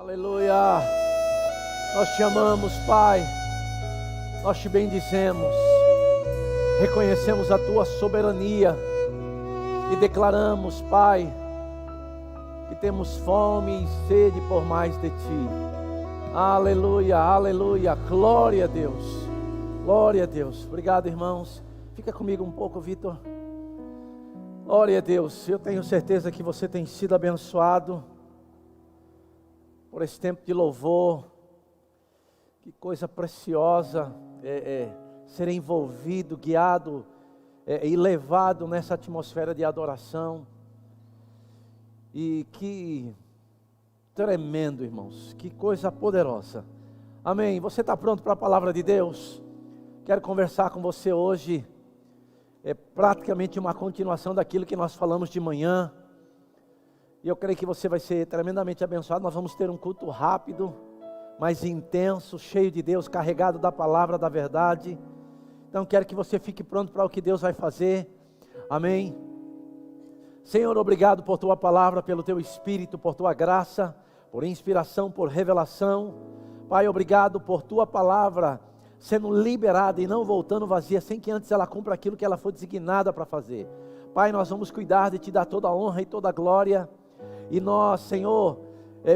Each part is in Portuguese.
Aleluia, nós te amamos, Pai, nós te bendizemos, reconhecemos a tua soberania e declaramos, Pai, que temos fome e sede por mais de ti. Aleluia, aleluia, glória a Deus, glória a Deus. Obrigado, irmãos. Fica comigo um pouco, Vitor. Glória a Deus. Eu tenho certeza que você tem sido abençoado por esse tempo de louvor. Que coisa preciosa ser envolvido, guiado e levado nessa atmosfera de adoração. E que tremendo, irmãos, que coisa poderosa. Amém. Você está pronto para a palavra de Deus? Quero conversar com você hoje. É praticamente uma continuação daquilo que nós falamos de manhã. E eu creio que você vai ser tremendamente abençoado. Nós vamos ter um culto rápido, mas intenso, cheio de Deus, carregado da palavra, da verdade. Então quero que você fique pronto para o que Deus vai fazer. Amém. Senhor, obrigado por tua palavra, pelo teu Espírito, por tua graça, por inspiração, por revelação. Pai, obrigado por tua palavra sendo liberada e não voltando vazia, sem que antes ela cumpra aquilo que ela foi designada para fazer. Pai, nós vamos cuidar de te dar toda a honra e toda a glória. E nós, Senhor,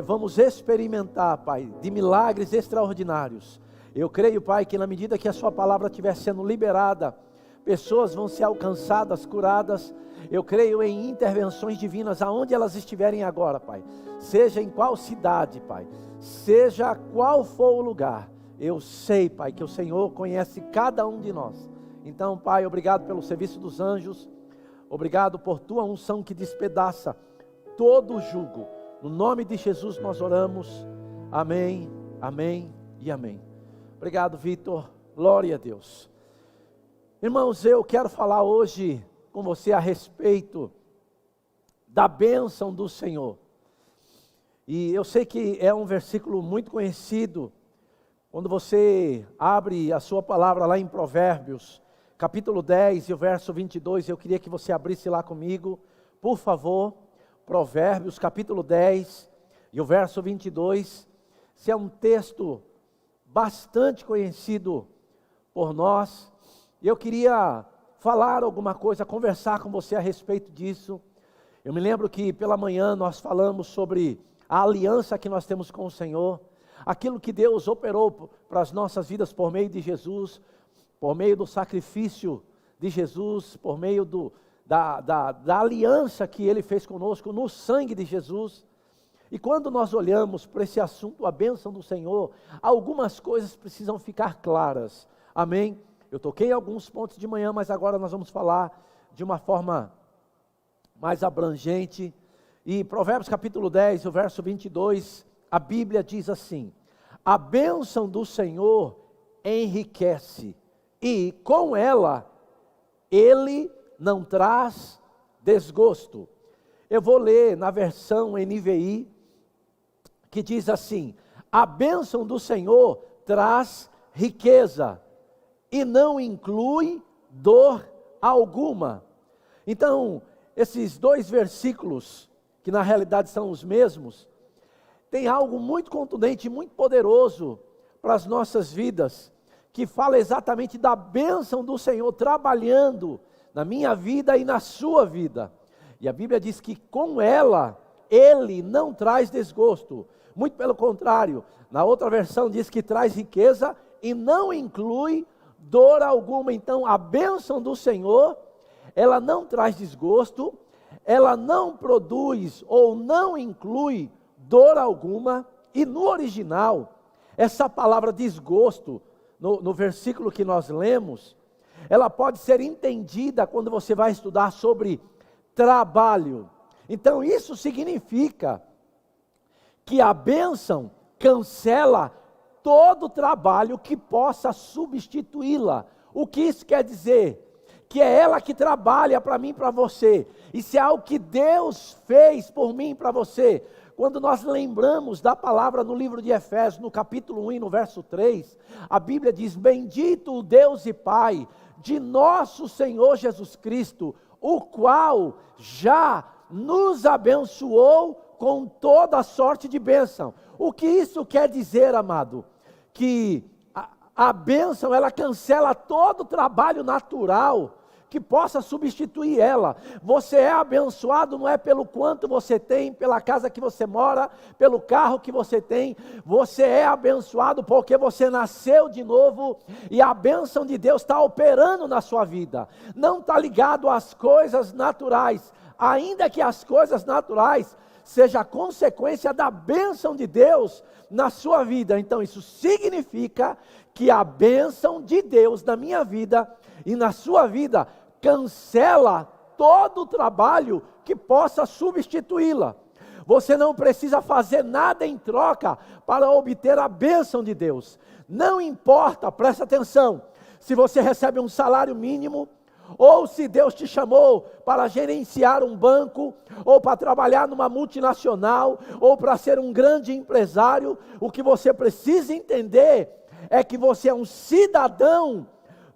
vamos experimentar, Pai, de milagres extraordinários. Eu creio, Pai, que na medida que a sua palavra estiver sendo liberada, pessoas vão ser alcançadas, curadas. Eu creio em intervenções divinas aonde elas estiverem agora, Pai. Seja em qual cidade, Pai. Seja qual for o lugar. Eu sei, Pai, que o Senhor conhece cada um de nós. Então, Pai, obrigado pelo serviço dos anjos. Obrigado por tua unção que despedaça todo o jugo. No nome de Jesus nós oramos. Amém, amém e amém. Obrigado, Vitor. Glória a Deus. Irmãos, eu quero falar hoje com você a respeito da bênção do Senhor. E eu sei que é um versículo muito conhecido. Quando você abre a sua palavra lá em Provérbios, capítulo 10 e o verso 22, eu queria que você abrisse lá comigo, por favor. Provérbios, capítulo 10 e o verso 22. Esse é um texto bastante conhecido por nós. E eu queria falar alguma coisa, conversar com você a respeito disso. Eu me lembro que pela manhã nós falamos sobre a aliança que nós temos com o Senhor, aquilo que Deus operou para as nossas vidas por meio de Jesus, por meio do sacrifício de Jesus, por meio da aliança que Ele fez conosco no sangue de Jesus. E quando nós olhamos para esse assunto, a bênção do Senhor, algumas coisas precisam ficar claras. Amém? Eu toquei em alguns pontos de manhã, mas agora nós vamos falar de uma forma mais abrangente. E Provérbios capítulo 10, o verso 22, a Bíblia diz assim: a bênção do Senhor enriquece, e com ela Ele não traz desgosto. Eu vou ler na versão NVI, que diz assim: a bênção do Senhor traz riqueza, e não inclui dor alguma. Então, esses dois versículos, que na realidade são os mesmos, tem algo muito contundente, muito poderoso para as nossas vidas, que fala exatamente da bênção do Senhor trabalhando na minha vida e na sua vida. E a Bíblia diz que com ela, Ele não traz desgosto. Muito pelo contrário, na outra versão diz que traz riqueza e não inclui dor alguma. Então a bênção do Senhor, ela não traz desgosto, ela não produz ou não inclui dor alguma. E no original, essa palavra desgosto, no versículo que nós lemos, ela pode ser entendida quando você vai estudar sobre trabalho. Então isso significa que a bênção cancela todo trabalho que possa substituí-la. O que isso quer dizer? Que é ela que trabalha para mim e para você. Isso é algo que Deus fez por mim e para você. Quando nós lembramos da palavra no livro de Efésios, no capítulo 1 e no verso 3, a Bíblia diz: bendito o Deus e Pai de nosso Senhor Jesus Cristo, o qual já nos abençoou com toda sorte de bênção. O que isso quer dizer, amado? Que a bênção, ela cancela todo o trabalho natural que possa substituir ela. Você é abençoado não é pelo quanto você tem, pela casa que você mora, pelo carro que você tem. Você é abençoado porque você nasceu de novo e a bênção de Deus está operando na sua vida. Não está ligado às coisas naturais, ainda que as coisas naturais seja consequência da bênção de Deus na sua vida. Então isso significa que a bênção de Deus na minha vida e na sua vida cancela todo o trabalho que possa substituí-la. Você não precisa fazer nada em troca para obter a bênção de Deus. Não importa, presta atenção, se você recebe um salário mínimo, ou se Deus te chamou para gerenciar um banco, ou para trabalhar numa multinacional, ou para ser um grande empresário. O que você precisa entender é que você é um cidadão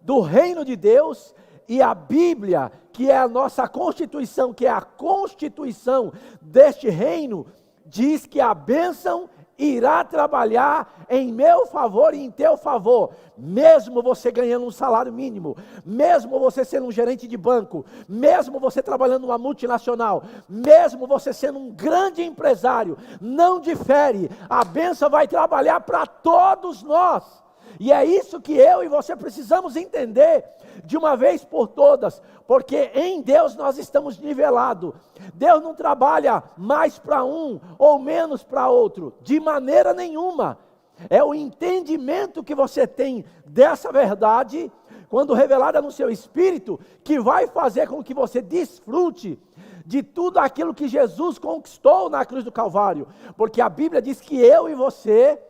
do reino de Deus, e a Bíblia, que é a nossa Constituição, que é a Constituição deste reino, diz que a bênção irá trabalhar em meu favor e em teu favor, mesmo você ganhando um salário mínimo, mesmo você sendo um gerente de banco, mesmo você trabalhando numa multinacional, mesmo você sendo um grande empresário, não difere, a bênção vai trabalhar para todos nós. E é isso que eu e você precisamos entender de uma vez por todas, porque em Deus nós estamos nivelados. Deus não trabalha mais para um ou menos para outro, de maneira nenhuma. É o entendimento que você tem dessa verdade, quando revelada no seu espírito, que vai fazer com que você desfrute de tudo aquilo que Jesus conquistou na cruz do Calvário. Porque a Bíblia diz que eu e você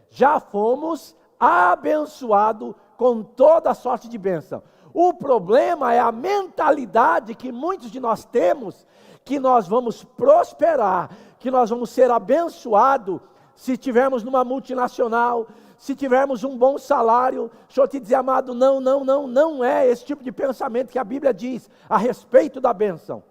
já fomos abençoado com toda sorte de bênção. O problema é a mentalidade que muitos de nós temos, que nós vamos prosperar, que nós vamos ser abençoados se estivermos numa multinacional, se tivermos um bom salário. Deixa eu te dizer, amado, não é esse tipo de pensamento que a Bíblia diz a respeito da bênção.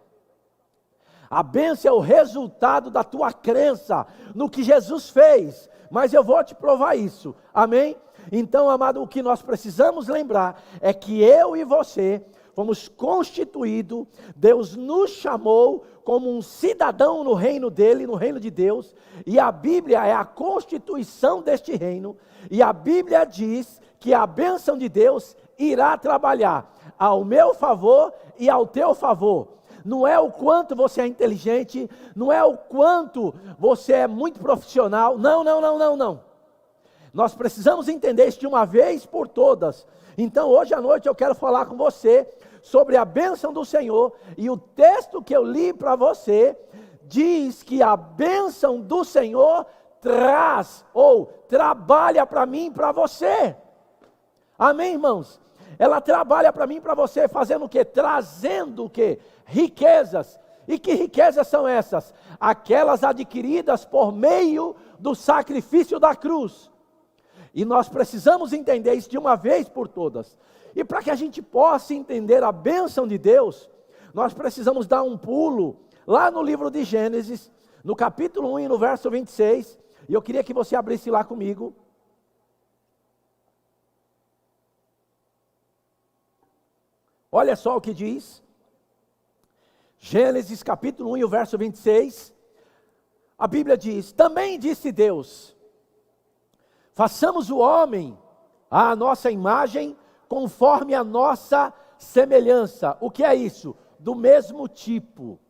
A bênção é o resultado da tua crença no que Jesus fez. Mas eu vou te provar isso, amém? Então, amado, o que nós precisamos lembrar é que eu e você fomos constituídos, Deus nos chamou como um cidadão no reino dele, no reino de Deus, e a Bíblia é a constituição deste reino, e a Bíblia diz que a bênção de Deus irá trabalhar ao meu favor e ao teu favor. Não é o quanto você é inteligente, não é o quanto você é muito profissional, não. Nós precisamos entender isso de uma vez por todas. Então hoje à noite eu quero falar com você sobre a bênção do Senhor, e o texto que eu li para você diz que a bênção do Senhor traz ou trabalha para mim e para você. Amém, irmãos? Ela trabalha para mim e para você fazendo o quê? Trazendo o quê? Riquezas. E que riquezas são essas? Aquelas adquiridas por meio do sacrifício da cruz. E nós precisamos entender isso de uma vez por todas. E para que a gente possa entender a bênção de Deus, nós precisamos dar um pulo lá no livro de Gênesis, no capítulo 1 e no verso 26. E eu queria que você abrisse lá comigo. Olha só o que diz. Gênesis capítulo 1 e o verso 26. A Bíblia diz: também disse Deus: façamos o homem à nossa imagem, conforme a nossa semelhança. O que é isso? Do mesmo tipo.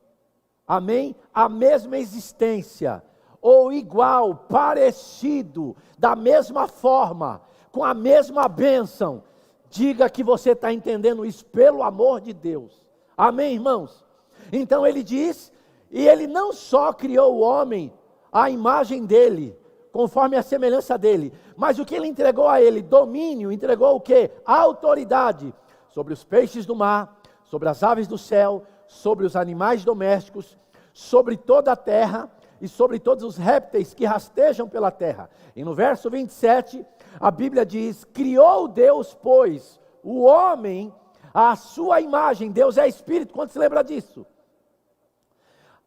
Amém? A mesma existência. Ou igual, parecido, da mesma forma, com a mesma bênção. Diga que você está entendendo isso, pelo amor de Deus. Amém, irmãos? Então ele diz, e ele não só criou o homem à imagem dele, conforme a semelhança dele, mas o que ele entregou a ele? Domínio. Entregou o quê? Autoridade sobre os peixes do mar, sobre as aves do céu, sobre os animais domésticos, sobre toda a terra e sobre todos os répteis que rastejam pela terra. E no verso 27, a Bíblia diz: criou Deus, pois, o homem à sua imagem. Deus é espírito, quando se lembra disso?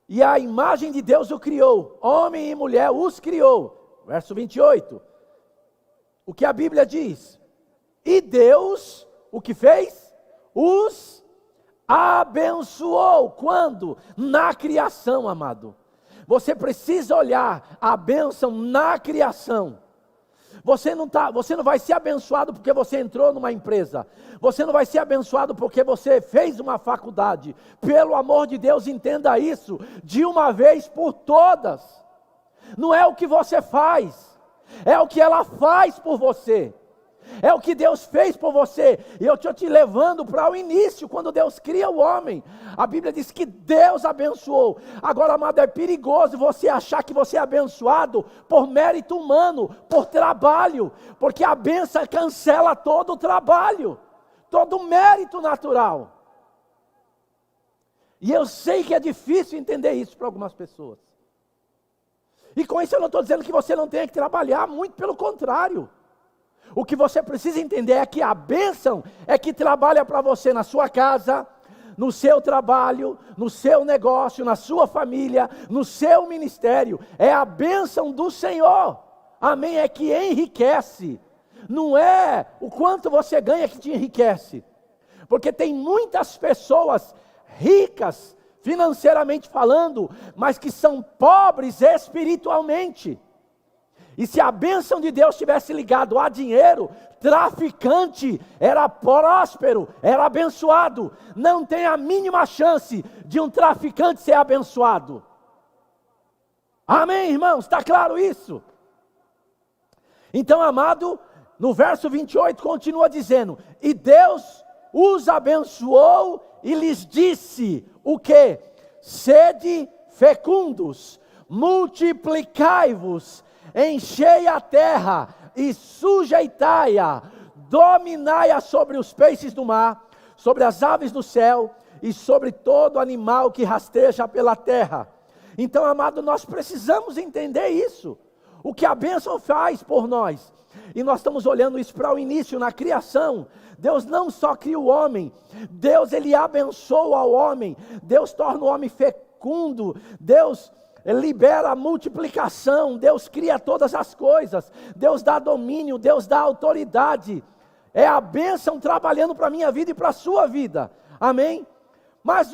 e a imagem de Deus o criou, homem e mulher os criou. Verso 28. O que a Bíblia diz? E Deus, o que fez? Os abençoou. Quando? Na criação, amado. Você precisa olhar a bênção na criação. Você não vai ser abençoado porque você entrou numa empresa. Você não vai ser abençoado porque você fez uma faculdade. Pelo amor de Deus, entenda isso de uma vez por todas. Não é o que você faz, é o que ela faz por você. É o que Deus fez por você. E eu estou te levando para o início, quando Deus cria o homem. A Bíblia diz que Deus abençoou. Agora, amado, é perigoso você achar que você é abençoado por mérito humano, por trabalho. Porque a bênção cancela todo o trabalho, todo o mérito natural. E eu sei que é difícil entender isso para algumas pessoas. E com isso eu não estou dizendo que você não tenha que trabalhar, muito pelo contrário. O que você precisa entender é que a bênção é que trabalha para você na sua casa, no seu trabalho, no seu negócio, na sua família, no seu ministério. É a bênção do Senhor, amém, é que enriquece. Não é o quanto você ganha que te enriquece. Porque tem muitas pessoas ricas, financeiramente falando, mas que são pobres espiritualmente. E se a bênção de Deus tivesse ligado a dinheiro, traficante era próspero, era abençoado. Não tem a mínima chance de um traficante ser abençoado. Amém, irmãos? Está claro isso? Então, amado, no verso 28 continua dizendo: e Deus os abençoou e lhes disse o quê? Sede fecundos, multiplicai-vos, enchei a terra e sujeitai-a, dominai-a sobre os peixes do mar, sobre as aves do céu e sobre todo animal que rasteja pela terra. Então, amado, nós precisamos entender isso, o que a bênção faz por nós. E nós estamos olhando isso para o início, na criação. Deus não só cria o homem, Deus ele abençoa o homem, Deus torna o homem fecundo, Deus libera a multiplicação, Deus cria todas as coisas, Deus dá domínio, Deus dá autoridade. É a bênção trabalhando para a minha vida e para a sua vida, amém? Mas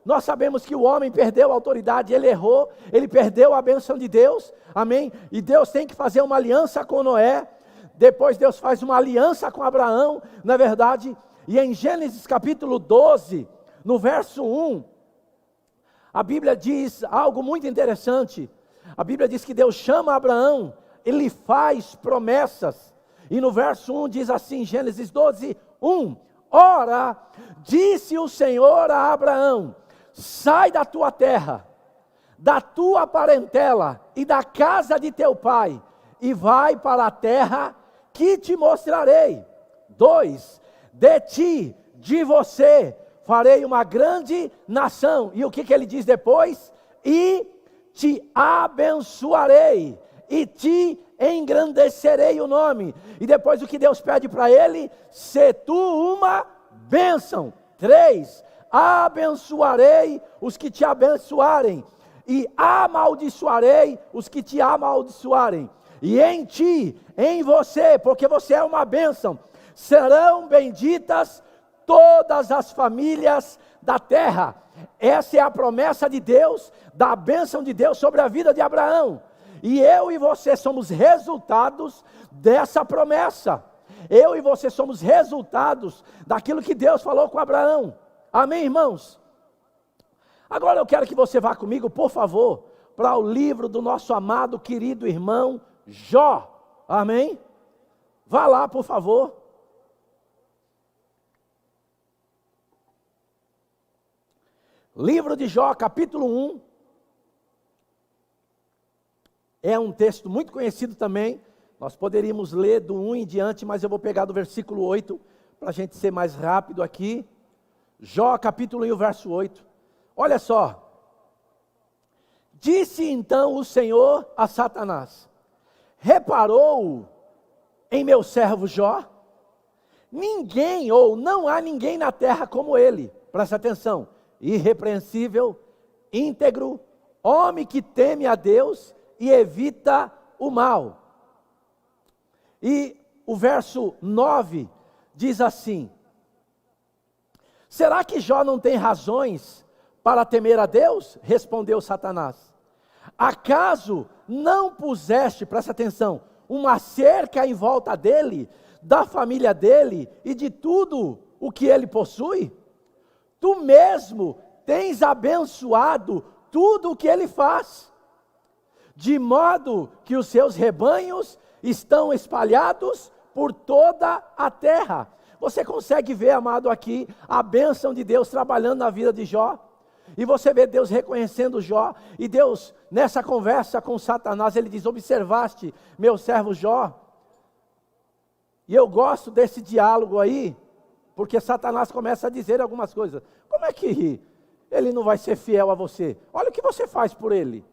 nós sabemos que o homem perdeu a autoridade, ele errou, ele perdeu a bênção de Deus, amém? E Deus tem que fazer uma aliança com Noé, depois Deus faz uma aliança com Abraão, na verdade, e em Gênesis capítulo 12, no verso 1, a Bíblia diz algo muito interessante. A Bíblia diz que Deus chama Abraão, ele faz promessas, e no verso 1 diz assim, Gênesis 12, 1, ora, disse o Senhor a Abraão, sai da tua terra, da tua parentela e da casa de teu pai, e vai para a terra que te mostrarei. 2, de ti, de você, farei uma grande nação. E o que ele diz depois? E te abençoarei, e te engrandecerei o nome. E depois o que Deus pede para ele? Se tu uma bênção. 3, abençoarei os que te abençoarem, e amaldiçoarei os que te amaldiçoarem. E em ti, em você, porque você é uma bênção, serão benditas todas as famílias da terra. Essa é a promessa de Deus, da bênção de Deus sobre a vida de Abraão. E eu e você somos resultados dessa promessa. Eu e você somos resultados daquilo que Deus falou com Abraão. Amém, irmãos? Agora eu quero que você vá comigo, por favor, para o livro do nosso amado, querido irmão Jó. Amém? Vá lá, por favor. Livro de Jó, capítulo 1. É um texto muito conhecido também. Nós poderíamos ler do 1 em diante, mas eu vou pegar do versículo 8, para a gente ser mais rápido aqui. Jó, capítulo 1, verso 8. Olha só. Disse então o Senhor a Satanás, reparou em meu servo Jó? Ninguém, ou não há ninguém na terra como ele. Presta atenção. Irrepreensível, íntegro, homem que teme a Deus e evita o mal. E o verso 9 diz assim: será que Jó não tem razões para temer a Deus? Respondeu Satanás. Acaso não puseste, presta atenção, uma cerca em volta dele, da família dele e de tudo o que ele possui? Tu mesmo tens abençoado tudo o que ele faz, de modo que os seus rebanhos estão espalhados por toda a terra. Você consegue ver, amado, aqui a bênção de Deus trabalhando na vida de Jó? E você vê Deus reconhecendo Jó, e Deus, nessa conversa com Satanás, ele diz: observaste meu servo Jó? E eu gosto desse diálogo aí, porque Satanás começa a dizer algumas coisas. Como é que ele não vai ser fiel a você? Olha o que você faz por ele.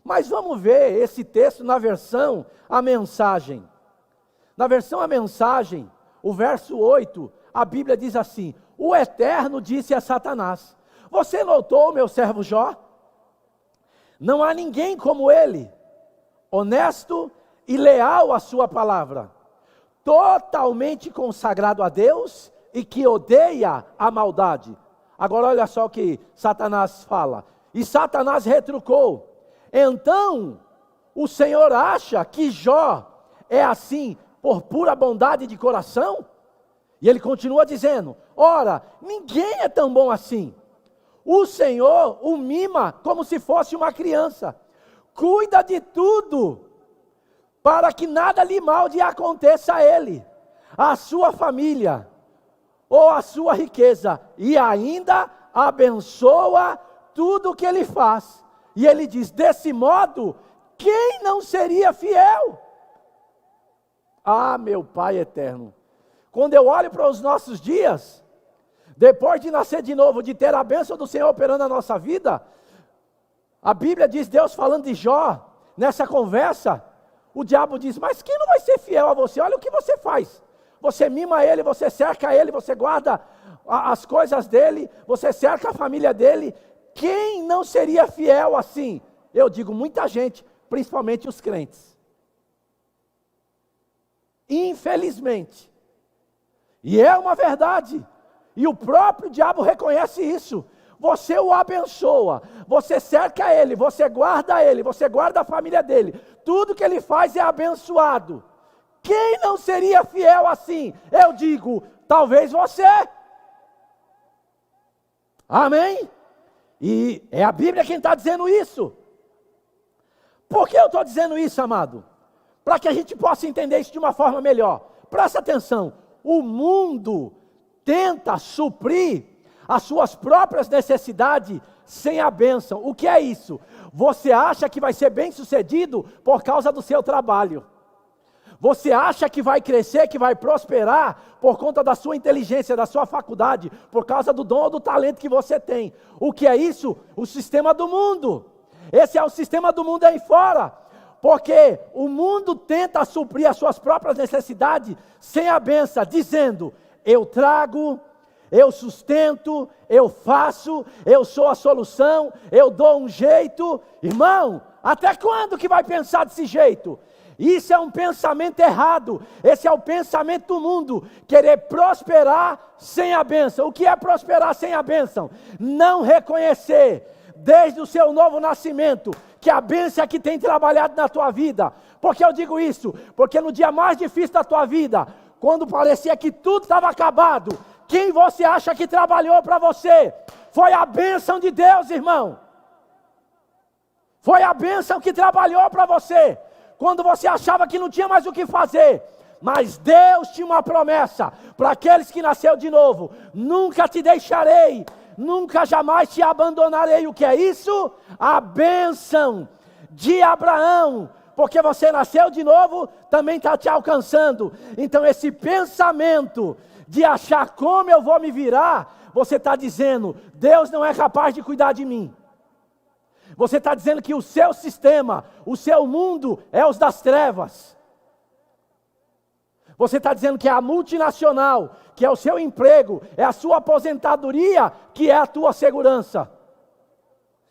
Mas vamos ver esse texto na versão A Mensagem. Na versão A Mensagem, o verso 8, a Bíblia diz assim: o Eterno disse a Satanás: você notou, meu servo Jó? Não há ninguém como ele, honesto e leal à sua palavra, totalmente consagrado a Deus e que odeia a maldade. Agora olha só o que Satanás fala. E Satanás retrucou: então o Senhor acha que Jó é assim por pura bondade de coração? E ele continua dizendo: ora, ninguém é tão bom assim. O Senhor o mima como se fosse uma criança, cuida de tudo, para que nada lhe mal aconteça a ele, a sua família, ou a sua riqueza, e ainda abençoa tudo o que ele faz. E ele diz: desse modo, quem não seria fiel? Ah, meu Pai eterno, quando eu olho para os nossos dias, depois de nascer de novo, de ter a bênção do Senhor operando na nossa vida, a Bíblia diz, Deus falando de Jó, nessa conversa, o diabo diz: mas quem não vai ser fiel a você? Olha o que você faz. Você mima ele, você cerca ele, você guarda as coisas dele, você cerca a família dele. Quem não seria fiel assim? Eu digo, muita gente, principalmente os crentes. Infelizmente. E é uma verdade. E o próprio diabo reconhece isso. Você o abençoa, você cerca ele, você guarda a família dele. Tudo que ele faz é abençoado. Quem não seria fiel assim? Eu digo, talvez você. Amém? E é a Bíblia quem está dizendo isso. Por que eu estou dizendo isso, amado? Para que a gente possa entender isso de uma forma melhor. Presta atenção, o mundo tenta suprir as suas próprias necessidades sem a bênção. O que é isso? Você acha que vai ser bem sucedido por causa do seu trabalho. Você acha que vai crescer, que vai prosperar por conta da sua inteligência, da sua faculdade, por causa do dom ou do talento que você tem. O que é isso? O sistema do mundo. Esse é o sistema do mundo aí fora. Porque o mundo tenta suprir as suas próprias necessidades sem a bênção, dizendo: eu trago, eu sustento, eu faço, eu sou a solução, eu dou um jeito. Irmão, até quando que vai pensar desse jeito? Isso é um pensamento errado. Esse é o pensamento do mundo, querer prosperar sem a bênção. O que é prosperar sem a bênção? Não reconhecer, desde o seu novo nascimento, que a bênção é que tem trabalhado na tua vida. Por que eu digo isso? Porque no dia mais difícil da tua vida, quando parecia que tudo estava acabado, quem você acha que trabalhou para você? Foi a bênção de Deus, irmão. Foi a bênção que trabalhou para você. Quando você achava que não tinha mais o que fazer. Mas Deus tinha uma promessa para aqueles que nasceram de novo: nunca te deixarei, nunca jamais te abandonarei. O que é isso? A bênção de Abraão. Porque você nasceu de novo, também está te alcançando. Então esse pensamento de achar como eu vou me virar, você está dizendo: Deus não é capaz de cuidar de mim. Você está dizendo que o seu sistema, o seu mundo é os das trevas. Você está dizendo que é a multinacional, que é o seu emprego, é a sua aposentadoria, que é a tua segurança.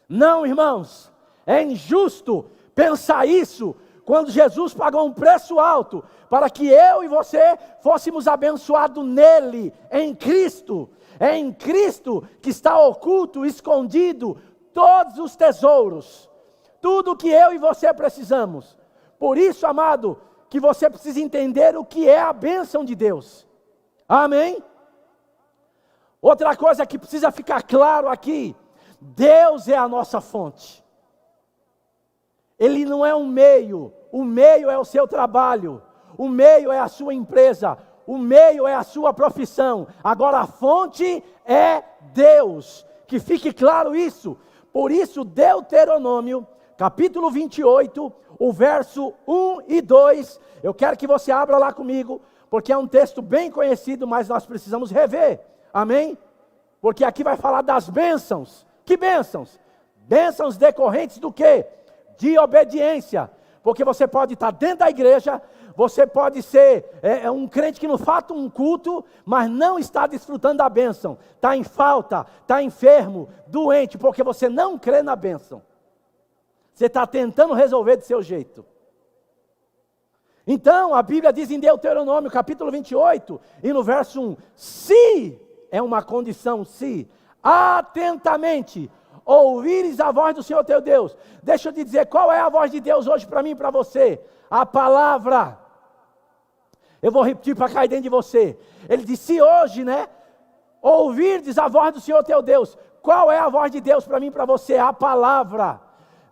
Não, irmãos, é injusto pensar isso quando Jesus pagou um preço alto para que eu e você fôssemos abençoados nele, em Cristo. É em Cristo que está oculto, escondido, todos os tesouros. Tudo que eu e você precisamos. Por isso, amado, que você precisa entender o que é a bênção de Deus. Amém? Outra coisa que precisa ficar claro aqui. Deus é a nossa fonte. Ele não é um meio. O meio é o seu trabalho. O meio é a sua empresa. O meio é a sua profissão. Agora a fonte é Deus. Que fique claro isso. Por isso Deuteronômio, capítulo 28, o verso 1 e 2. Eu quero que você abra lá comigo, porque é um texto bem conhecido, mas nós precisamos rever. Amém? Porque aqui vai falar das bênçãos. Que bênçãos? Bênçãos decorrentes do quê? De obediência. Porque você pode estar dentro da igreja, você pode ser um crente que não falta um culto, mas não está desfrutando da bênção. Está em falta, está enfermo, doente, porque você não crê na bênção. Você está tentando resolver do seu jeito. Então, a Bíblia diz em Deuteronômio, capítulo 28, e no verso 1, se, é uma condição, se, atentamente, ouvires a voz do Senhor teu Deus. Deixa eu te dizer, qual é a voz de Deus hoje para mim e para você? A palavra. Eu vou repetir para cair dentro de você. Ele disse, se hoje, ouvirdes a voz do Senhor teu Deus. Qual é a voz de Deus para mim e para você? A palavra.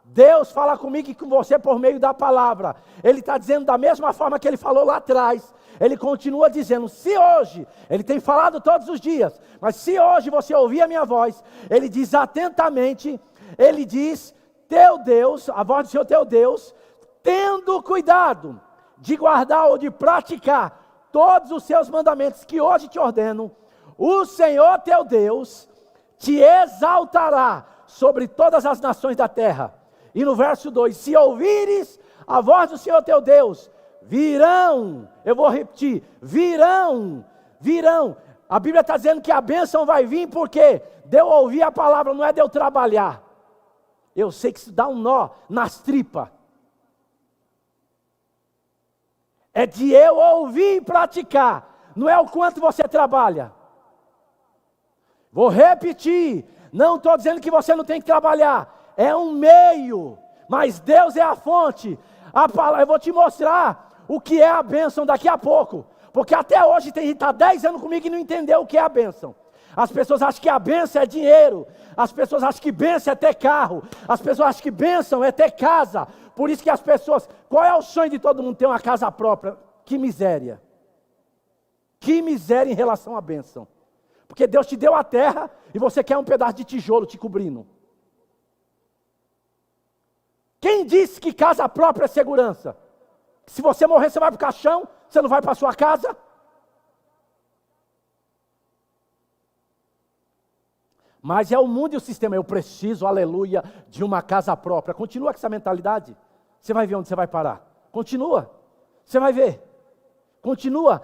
Deus fala comigo e com você por meio da palavra. Ele está dizendo da mesma forma que ele falou lá atrás. Ele continua dizendo, se hoje, ele tem falado todos os dias, mas se hoje você ouvir a minha voz, ele diz atentamente, ele diz, teu Deus, a voz do Senhor teu Deus, tendo cuidado de guardar ou de praticar todos os seus mandamentos que hoje te ordeno, o Senhor teu Deus te exaltará sobre todas as nações da terra. E no verso 2, se ouvires a voz do Senhor teu Deus, virão, eu vou repetir, virão. A Bíblia está dizendo que a bênção vai vir porque de eu ouvir a palavra, não é de eu trabalhar. Eu sei que isso dá um nó nas tripas. É de eu ouvir e praticar, não é o quanto você trabalha. Vou repetir, não estou dizendo que você não tem que trabalhar. É um meio, mas Deus é a fonte. Eu vou te mostrar o que é a bênção daqui a pouco, porque até hoje tem gente que está 10 anos comigo e não entendeu o que é a bênção. As pessoas acham que a bênção é dinheiro, as pessoas acham que bênção é ter carro, as pessoas acham que bênção é ter casa. Por isso que as pessoas, qual é o sonho de todo mundo? Ter uma casa própria. Que miséria em relação à bênção, porque Deus te deu a terra e você quer um pedaço de tijolo te cobrindo. Quem disse que casa própria é segurança? Se você morrer, você vai para o caixão, você não vai para a sua casa? Mas é o mundo e o sistema. Eu preciso, aleluia, de uma casa própria. Continua com essa mentalidade. Você vai ver onde você vai parar. Continua. Você vai ver. Continua.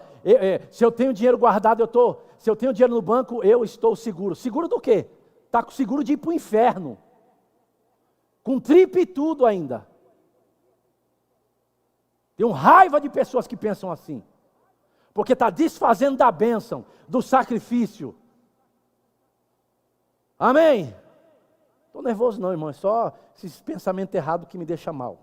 Se eu tenho dinheiro guardado, se eu tenho dinheiro no banco, eu estou seguro. Seguro do quê? Está com seguro de ir para o inferno. Com tripe e tudo ainda. Tenho raiva de pessoas que pensam assim. Porque está desfazendo da bênção, do sacrifício. Amém? Estou nervoso não, irmão. É só esse pensamento errado que me deixa mal.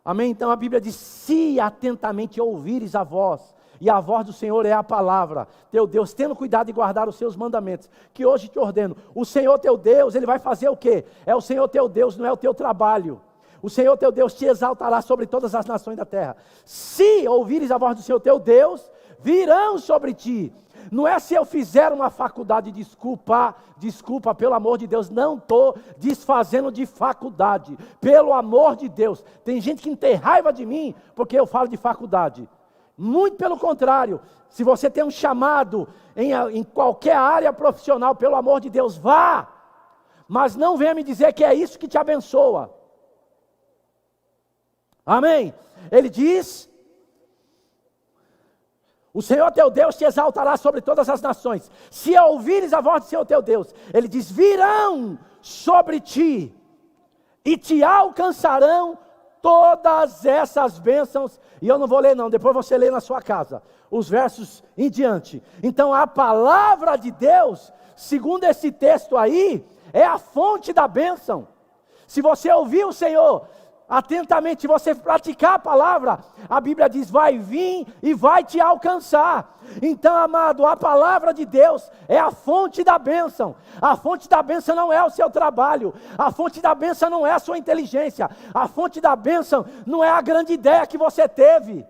Amém? Então a Bíblia diz, se atentamente ouvires a voz, e a voz do Senhor é a palavra, teu Deus, tendo cuidado de guardar os seus mandamentos, que hoje te ordeno. O Senhor teu Deus, Ele vai fazer o quê? É o Senhor teu Deus, não é o teu trabalho. O Senhor teu Deus te exaltará sobre todas as nações da terra. Se ouvires a voz do Senhor teu Deus, virão sobre ti. Não é se eu fizer uma faculdade, desculpa, pelo amor de Deus, não estou desfazendo de faculdade, pelo amor de Deus. Tem gente que não tem raiva de mim, porque eu falo de faculdade. Muito pelo contrário, se você tem um chamado em qualquer área profissional, pelo amor de Deus, vá. Mas não venha me dizer que é isso que te abençoa. Amém? Ele diz, o Senhor teu Deus te exaltará sobre todas as nações. Se ouvires a voz do Senhor teu Deus, Ele diz, virão sobre ti, e te alcançarão todas essas bênçãos. E eu não vou ler não, depois você lê na sua casa, os versos em diante. Então a palavra de Deus, segundo esse texto aí, é a fonte da bênção. Se você ouvir o Senhor atentamente, se você praticar a palavra, a Bíblia diz, vai vir e vai te alcançar. Então, amado, a palavra de Deus é a fonte da bênção. A fonte da bênção não é o seu trabalho, a fonte da bênção não é a sua inteligência, a fonte da bênção não é a grande ideia que você teve,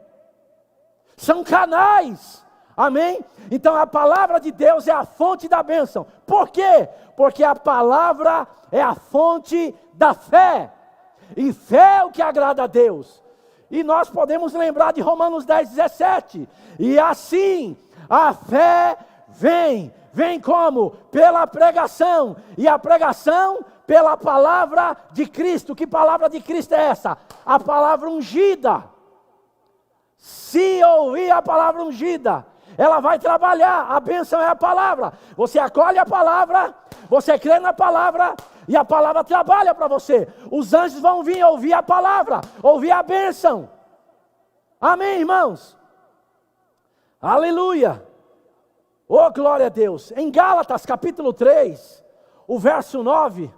são canais. Amém? Então a palavra de Deus é a fonte da bênção. Por quê? Porque a palavra é a fonte da fé. E fé é o que agrada a Deus. E nós podemos lembrar de Romanos 10:17. E assim a fé vem como? Pela pregação. E a pregação pela palavra de Cristo. Que palavra de Cristo é essa? A palavra ungida. Se ouvir a palavra ungida, ela vai trabalhar. A bênção é a palavra. Você acolhe a palavra, você crê na palavra, e a palavra trabalha para você. Os anjos vão vir ouvir a palavra, ouvir a bênção. Amém, irmãos? Aleluia. Oh, glória a Deus. Em Gálatas capítulo 3, o verso 9,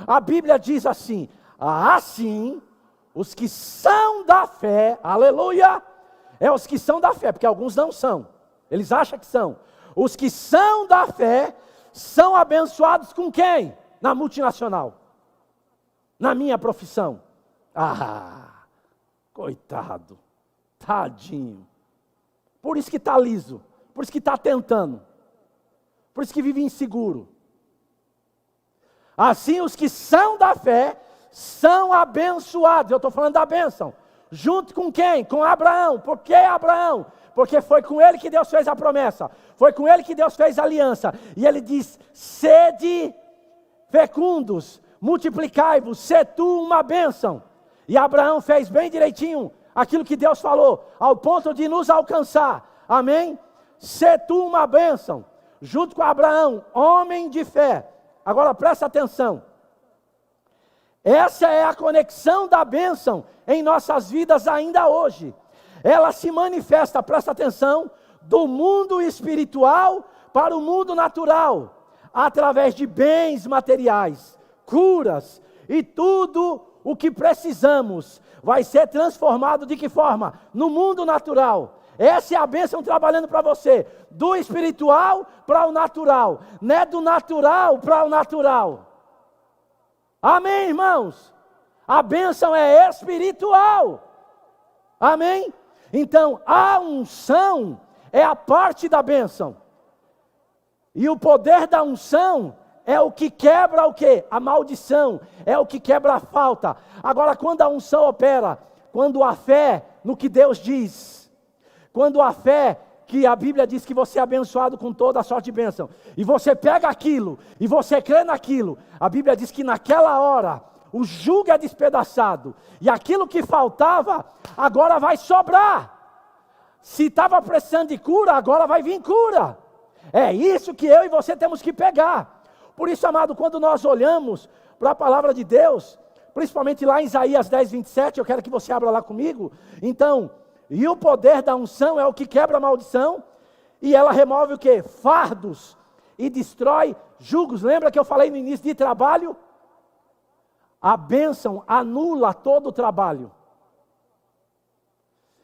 a Bíblia diz assim: assim, os que são da fé, aleluia, é os que são da fé, porque alguns não são, eles acham que são. Os que são da fé são abençoados com quem? Na multinacional, na minha profissão. Ah, coitado, tadinho. Por isso que está liso, por isso que está tentando, por isso que vive inseguro. Assim os que são da fé são abençoados. Eu estou falando da bênção. Junto com quem? Com Abraão. Por que Abraão? Porque foi com ele que Deus fez a promessa. Foi com ele que Deus fez a aliança. E ele diz, sede fecundos, multiplicai-vos, sê tu uma bênção. E Abraão fez bem direitinho aquilo que Deus falou, ao ponto de nos alcançar. Amém? Sê tu uma bênção. Junto com Abraão, homem de fé. Agora presta atenção. Essa é a conexão da bênção em nossas vidas ainda hoje. Ela se manifesta, presta atenção, do mundo espiritual para o mundo natural, através de bens materiais, curas e tudo o que precisamos vai ser transformado de que forma? No mundo natural. Essa é a bênção trabalhando para você, do espiritual para o natural, não é do natural para o natural. Amém, irmãos? A bênção é espiritual. Amém? Então, a unção é a parte da bênção. E o poder da unção é o que quebra o quê? A maldição. É o que quebra a falta. Agora, quando a unção opera, quando a fé no que Deus diz, quando a fé que a Bíblia diz que você é abençoado com toda a sorte de bênção, e você pega aquilo, e você crê naquilo, a Bíblia diz que naquela hora, o jugo é despedaçado, e aquilo que faltava, agora vai sobrar. Se estava precisando de cura, agora vai vir cura. É isso que eu e você temos que pegar. Por isso, amado, quando nós olhamos para a palavra de Deus, principalmente lá em Isaías 10:27, eu quero que você abra lá comigo. Então, e o poder da unção é o que quebra a maldição, e ela remove o quê? Fardos, e destrói jugos. Lembra que eu falei no início de trabalho? A bênção anula todo o trabalho.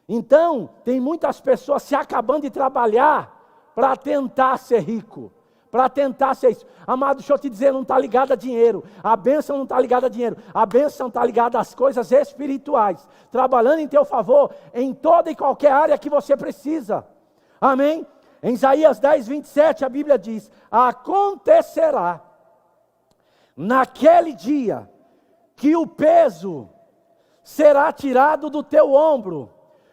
Então, tem muitas pessoas se acabando de trabalhar para tentar ser rico, para tentar ser isso. Amado, deixa eu te dizer, não está ligado a dinheiro. A bênção não está ligada a dinheiro. A bênção está ligada às coisas espirituais, trabalhando em teu favor, em toda e qualquer área que você precisa. Amém? Em Isaías 10:27, a Bíblia diz, acontecerá naquele dia, que o peso será tirado do teu ombro,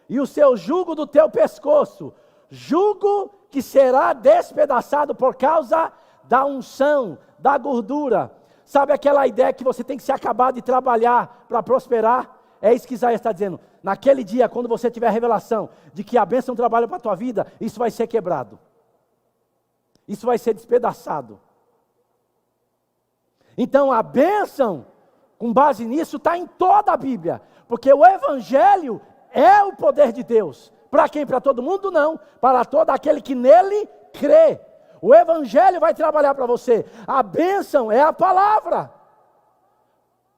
e o seu jugo do teu pescoço, jugo que será despedaçado por causa da unção, da gordura. Sabe aquela ideia que você tem que se acabar de trabalhar para prosperar? É isso que Isaías está dizendo. Naquele dia, quando você tiver a revelação de que a bênção trabalha para a tua vida, isso vai ser quebrado. Isso vai ser despedaçado. Então a bênção, com base nisso, está em toda a Bíblia. Porque o Evangelho é o poder de Deus. Para quem? Para todo mundo? Não. Para todo aquele que nele crê. O Evangelho vai trabalhar para você. A bênção é a palavra.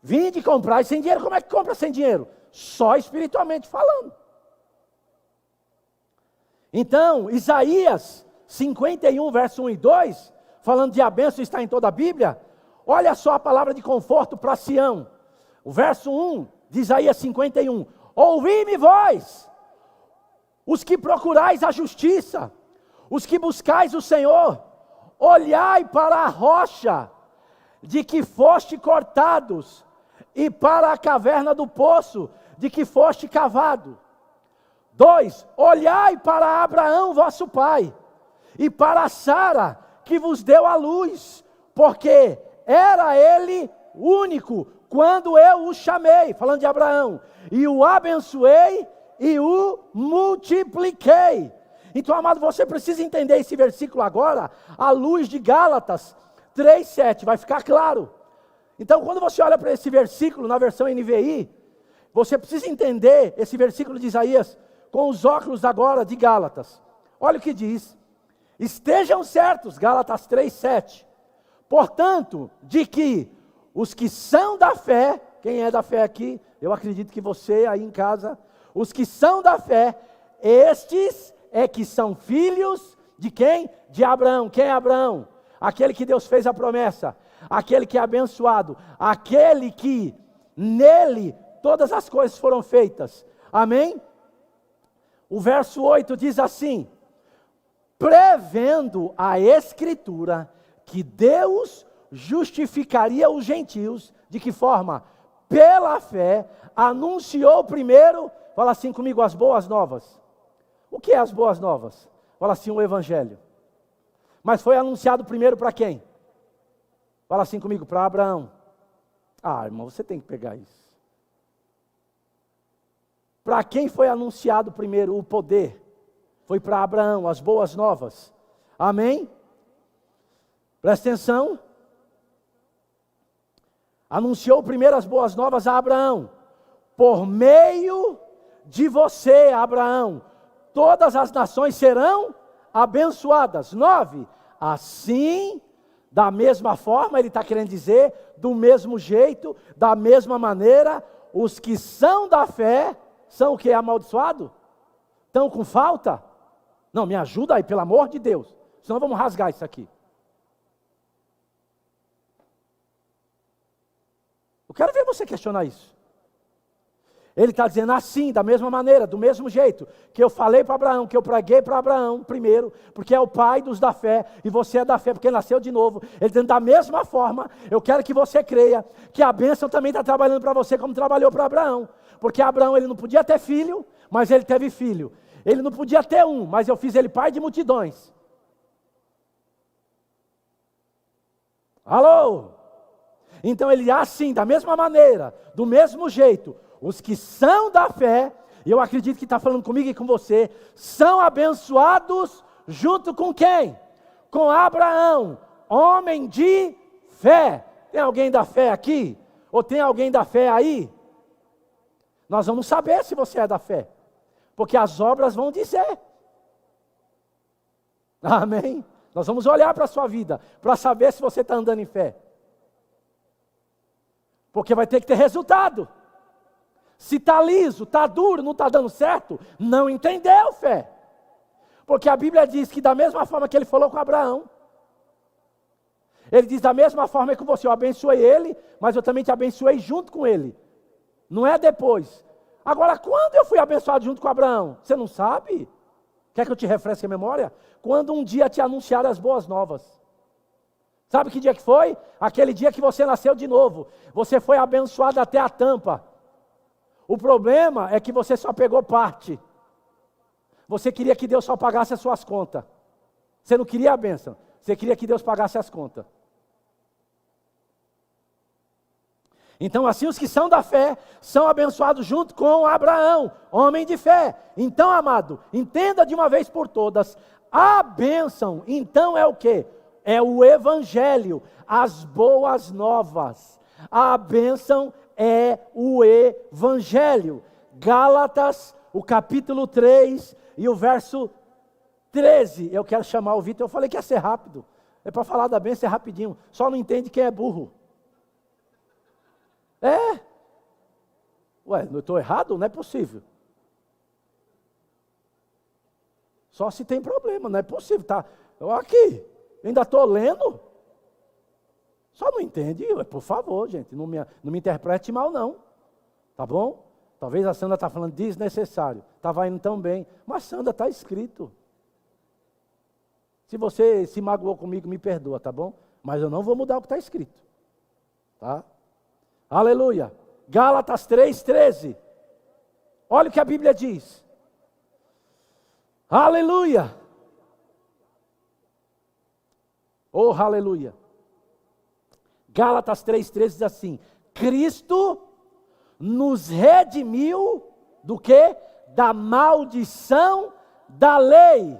Vinde comprar sem dinheiro. Como é que compra sem dinheiro? Só espiritualmente falando. Então, Isaías 51, verso 1 e 2, falando de a bênção está em toda a Bíblia, olha só a palavra de conforto para Sião. O verso 1 de Isaías 51, ouvi-me vós, os que procurais a justiça, os que buscais o Senhor, olhai para a rocha de que foste cortados, e para a caverna do poço de que foste cavado. 2, olhai para Abraão vosso pai, e para Sara que vos deu a luz, porque era ele único quando eu o chamei, falando de Abraão, e o abençoei e o multipliquei. Então, amado, você precisa entender esse versículo agora, à luz de Gálatas 3:7, vai ficar claro. Então, quando você olha para esse versículo na versão NVI, você precisa entender esse versículo de Isaías com os óculos agora de Gálatas. Olha o que diz: estejam certos, Gálatas 3:7, portanto, de que os que são da fé, quem é da fé aqui? Eu acredito que você aí em casa, os que são da fé, estes é que são filhos de quem? De Abraão. Quem é Abraão? Aquele que Deus fez a promessa, aquele que é abençoado, aquele que nele todas as coisas foram feitas. Amém? O verso 8 diz assim: prevendo a Escritura que Deus justificaria os gentios, de que forma? Pela fé, anunciou primeiro, fala assim comigo, as boas novas. O que é as boas novas? Fala assim, o Evangelho. Mas foi anunciado primeiro para quem? Fala assim comigo, para Abraão. Ah, irmão, você tem que pegar isso. Para quem foi anunciado primeiro o poder? Foi para Abraão, as boas novas. Amém? Presta atenção. Anunciou primeiro as boas novas a Abraão. Por meio de você, Abraão, todas as nações serão abençoadas. 9. Assim, da mesma forma, ele está querendo dizer, do mesmo jeito, da mesma maneira, os que são da fé, são o que? Amaldiçoado? Estão com falta? Não, me ajuda aí, pelo amor de Deus. Senão vamos rasgar isso aqui. Eu quero ver você questionar isso. Ele está dizendo assim, da mesma maneira, do mesmo jeito, que eu falei para Abraão, que eu preguei para Abraão primeiro, porque é o pai dos da fé, e você é da fé porque nasceu de novo. Ele dizendo da mesma forma, eu quero que você creia, que a bênção também está trabalhando para você, como trabalhou para Abraão. Porque Abraão, ele não podia ter filho, mas ele teve filho. Ele não podia ter um, mas eu fiz ele pai de multidões. Alô? Então ele assim, da mesma maneira, do mesmo jeito, os que são da fé, e eu acredito que está falando comigo e com você, são abençoados junto com quem? Com Abraão, homem de fé. Tem alguém da fé aqui? Ou tem alguém da fé aí? Nós vamos saber se você é da fé, porque as obras vão dizer. Amém? Nós vamos olhar para a sua vida, para saber se você está andando em fé. Porque vai ter que ter resultado. Se está liso, está duro, não está dando certo, não entendeu fé. Porque a Bíblia diz que da mesma forma que ele falou com Abraão, ele diz da mesma forma que você, eu abençoei ele, mas eu também te abençoei junto com ele. Não é depois. Agora, quando eu fui abençoado junto com Abraão? Você não sabe? Quer que eu te refresque a memória? Quando um dia te anunciaram as boas novas. Sabe que dia que foi? Aquele dia que você nasceu de novo. Você foi abençoado até a tampa. O problema é que você só pegou parte. Você queria que Deus só pagasse as suas contas. Você não queria a bênção. Você queria que Deus pagasse as contas. Então assim os que são da fé são abençoados junto com Abraão, homem de fé. Então, amado, entenda de uma vez por todas, a bênção então é o quê? é o Evangelho, as boas novas. A bênção é o Evangelho. Gálatas, o capítulo 3 e o verso 13. Eu quero chamar o Vitor, eu falei que ia ser rápido. É para falar da bênção, é rapidinho. Só não entende quem é burro. Ué, eu estou errado? Não é possível. Só se tem problema, não é possível. Tá? Eu aqui, ainda estou lendo. Só não entende, por favor, gente. Não me interprete mal, não. Tá bom? Talvez a Sandra está falando desnecessário. Estava indo tão bem. Mas Sandra, está escrito. Se você se magoou comigo, me perdoa, tá bom? Mas eu não vou mudar o que está escrito. Tá? Aleluia. Gálatas 3:13. Olha o que a Bíblia diz. Aleluia. Oh, aleluia. Gálatas 3:13 diz assim: Cristo nos redimiu do quê? Da maldição da lei.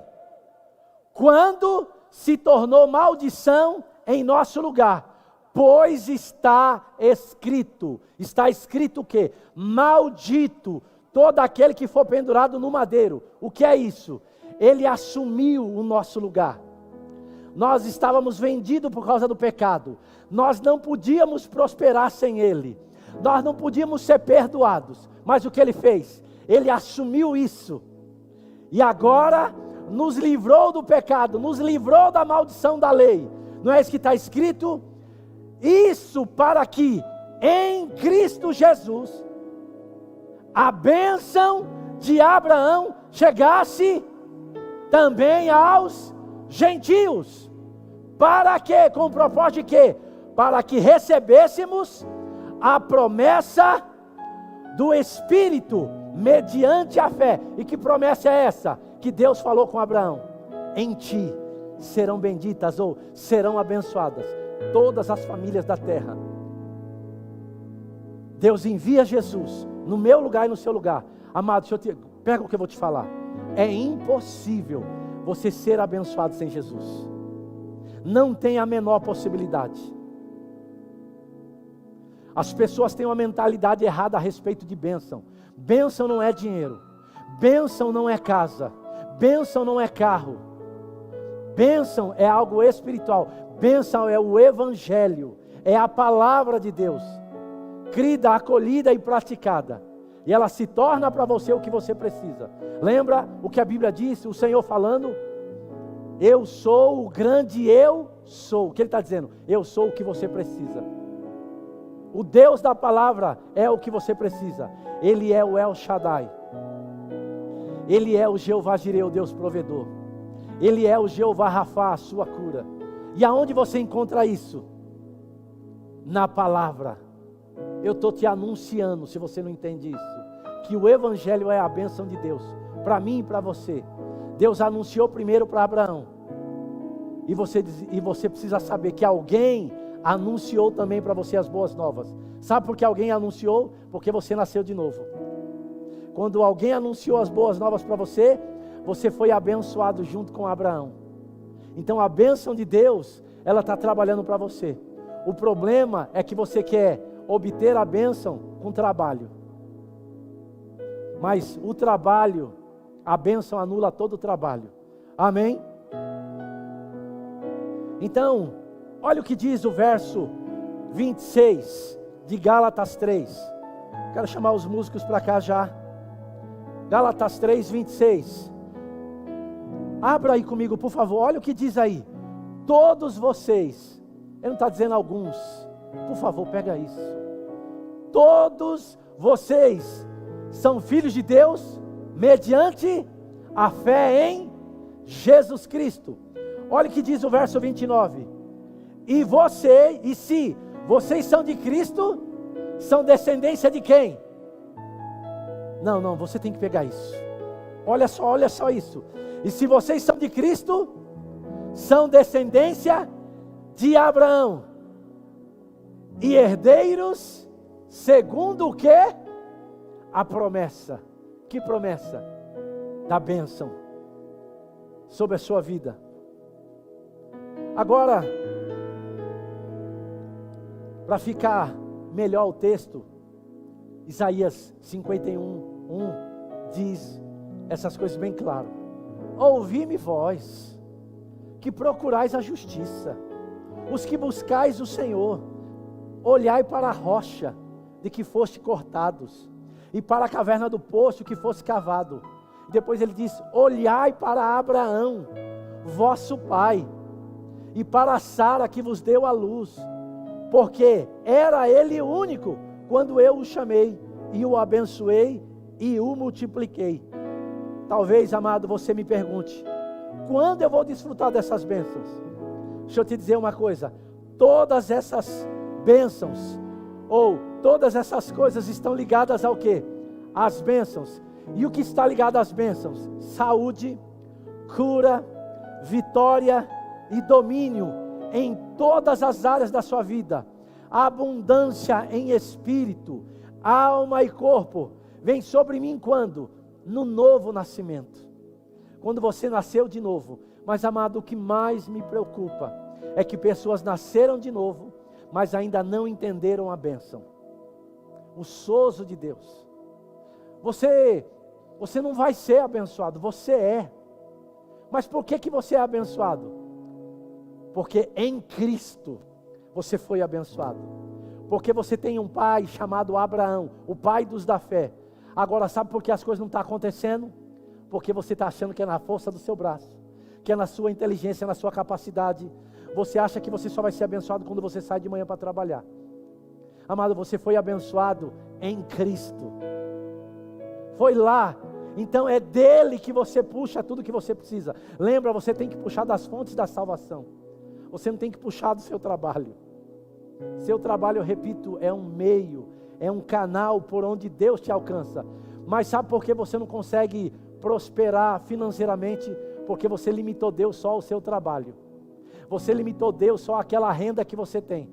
Quando se tornou maldição em nosso lugar. Pois está escrito o quê? Maldito todo aquele que for pendurado no madeiro. O que é isso? Ele assumiu o nosso lugar. Nós estávamos vendidos por causa do pecado. Nós não podíamos prosperar sem Ele. Nós não podíamos ser perdoados. Mas o que Ele fez? Ele assumiu isso. E agora nos livrou do pecado, nos livrou da maldição da lei. Não é isso que está escrito? Isso para que em Cristo Jesus a bênção de Abraão chegasse também aos gentios. Para quê? Com o propósito de quê? Para que recebêssemos a promessa do Espírito mediante a fé. E que promessa é essa? Que Deus falou com Abraão: em ti serão benditas ou serão abençoadas todas as famílias da terra. Deus envia Jesus no meu lugar e no seu lugar. Amado, pega o que eu vou te falar. É impossível você ser abençoado sem Jesus. Não tem a menor possibilidade. As pessoas têm uma mentalidade errada a respeito de bênção. Bênção não é dinheiro. Bênção não é casa. Bênção não é carro. Bênção é algo espiritual. Bênção é o Evangelho. É a palavra de Deus. Crida, acolhida e praticada. E ela se torna para você o que você precisa. Lembra o que a Bíblia disse? O Senhor falando: eu sou o grande eu sou. O que Ele está dizendo? Eu sou o que você precisa. O Deus da palavra é o que você precisa. Ele é o El Shaddai. Ele é o Jeová Jireh, o Deus provedor. Ele é o Jeová Rafá, a sua cura. E aonde você encontra isso? Na palavra. Eu estou te anunciando, se você não entende isso, que o Evangelho é a bênção de Deus, para mim e para você. Deus anunciou primeiro para Abraão. E você precisa saber que alguém anunciou também para você as boas novas. Sabe por que alguém anunciou? Porque você nasceu de novo. Quando alguém anunciou as boas novas para você, você foi abençoado junto com Abraão. Então a bênção de Deus, ela está trabalhando para você. O problema é que você quer obter a bênção com trabalho. Mas o trabalho, a bênção anula todo o trabalho. Amém? Então, olha o que diz o verso 26 de Gálatas 3. Quero chamar os músicos para cá já. Gálatas 3, 26. Abra aí comigo, por favor. Olha o que diz aí. Todos vocês. Ele não está dizendo alguns. Por favor, pega isso. Todos vocês são filhos de Deus mediante a fé em Jesus Cristo. Olha o que diz o verso 29. E se vocês são de Cristo, são descendência de quem? Não, você tem que pegar isso. Olha só isso. E se vocês são de Cristo, são descendência de Abraão. E herdeiros segundo o que? A promessa. Que promessa? Da bênção sobre a sua vida. Agora, para ficar melhor o texto, Isaías 51:1 diz essas coisas bem claro. Ouvi-me vós, que procurais a justiça, os que buscais o Senhor, olhai para a rocha de que foste cortados, e para a caverna do poço que fosse cavado. Depois ele diz, olhai para Abraão, vosso pai, e para Sara que vos deu a luz, porque era ele o único, quando eu o chamei, e o abençoei, e o multipliquei. Talvez, amado, você me pergunte, quando eu vou desfrutar dessas bênçãos? Deixa eu te dizer uma coisa, todas essas bênçãos, ou todas essas coisas estão ligadas ao quê? Às bênçãos. E o que está ligado às bênçãos? Saúde, cura, vitória e domínio em todas as áreas da sua vida. Abundância em espírito, alma e corpo. Vem sobre mim quando? No novo nascimento. Quando você nasceu de novo. Mas, amado, o que mais me preocupa é que pessoas nasceram de novo, mas ainda não entenderam a bênção, o sozo de Deus. Você não vai ser abençoado, você é. Mas por que você é abençoado? Porque em Cristo você foi abençoado. Porque você tem um pai chamado Abraão, o pai dos da fé. Agora sabe por que as coisas não estão acontecendo? Porque você está achando que é na força do seu braço, que é na sua inteligência, na sua capacidade. Você acha que você só vai ser abençoado quando você sai de manhã para trabalhar. Amado, você foi abençoado em Cristo. Foi lá. Então é dele que você puxa tudo que você precisa. Lembra, você tem que puxar das fontes da salvação. Você não tem que puxar do seu trabalho. Seu trabalho, eu repito, é um meio, é um canal por onde Deus te alcança. Mas sabe por que você não consegue prosperar financeiramente? Porque você limitou Deus só ao seu trabalho. Você limitou Deus só àquela renda que você tem.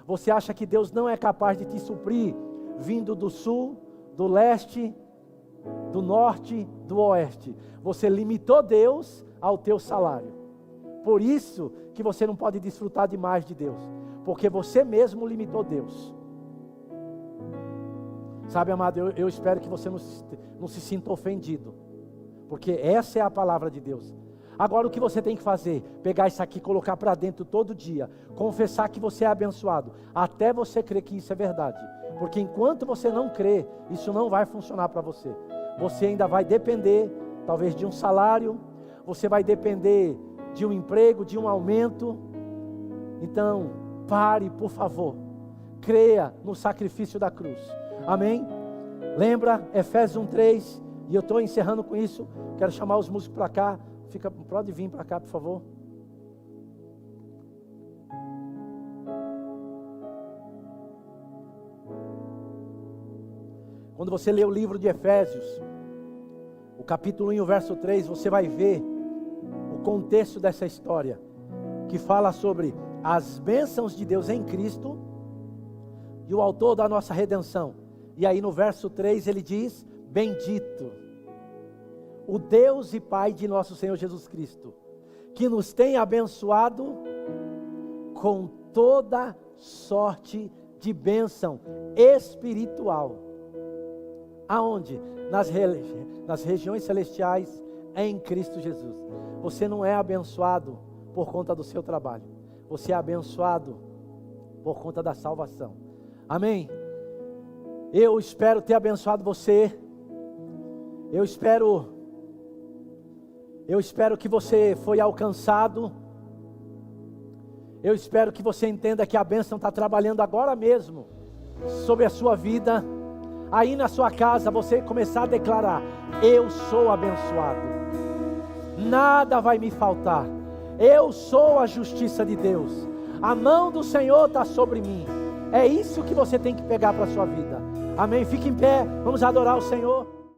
Você acha que Deus não é capaz de te suprir vindo do sul, do leste, do norte, do oeste. Você limitou Deus ao teu salário. Por isso que você não pode desfrutar demais de Deus, porque você mesmo limitou Deus. Sabe, amado, eu espero que você não se sinta ofendido, porque essa é a palavra de Deus. Agora o que você tem que fazer? Pegar isso aqui, colocar para dentro todo dia, confessar que você é abençoado, até você crer que isso é verdade. Porque enquanto você não crê, isso não vai funcionar para você. Você ainda vai depender, talvez, de um salário, você vai depender de um emprego, de um aumento. Então, pare, por favor, creia no sacrifício da cruz. Amém? Lembra, Efésios 1:3, e eu estou encerrando com isso, quero chamar os músicos para cá, pode vir para cá, por favor. Quando você lê o livro de Efésios, o capítulo 1, o verso 3, você vai ver o contexto dessa história, que fala sobre as bênçãos de Deus em Cristo, e o autor da nossa redenção. E aí no verso 3 ele diz, bendito o Deus e Pai de nosso Senhor Jesus Cristo, que nos tem abençoado com toda sorte de bênção espiritual. Aonde? Nas regiões celestiais em Cristo Jesus. Você não é abençoado por conta do seu trabalho. Você é abençoado por conta da salvação. Amém? Eu espero ter abençoado você. Eu espero que você foi alcançado. Eu espero que você entenda que a bênção está trabalhando agora mesmo sobre a sua vida. Aí na sua casa você começar a declarar, eu sou abençoado, nada vai me faltar, eu sou a justiça de Deus, a mão do Senhor está sobre mim. É isso que você tem que pegar para a sua vida. Amém? Fique em pé, vamos adorar o Senhor.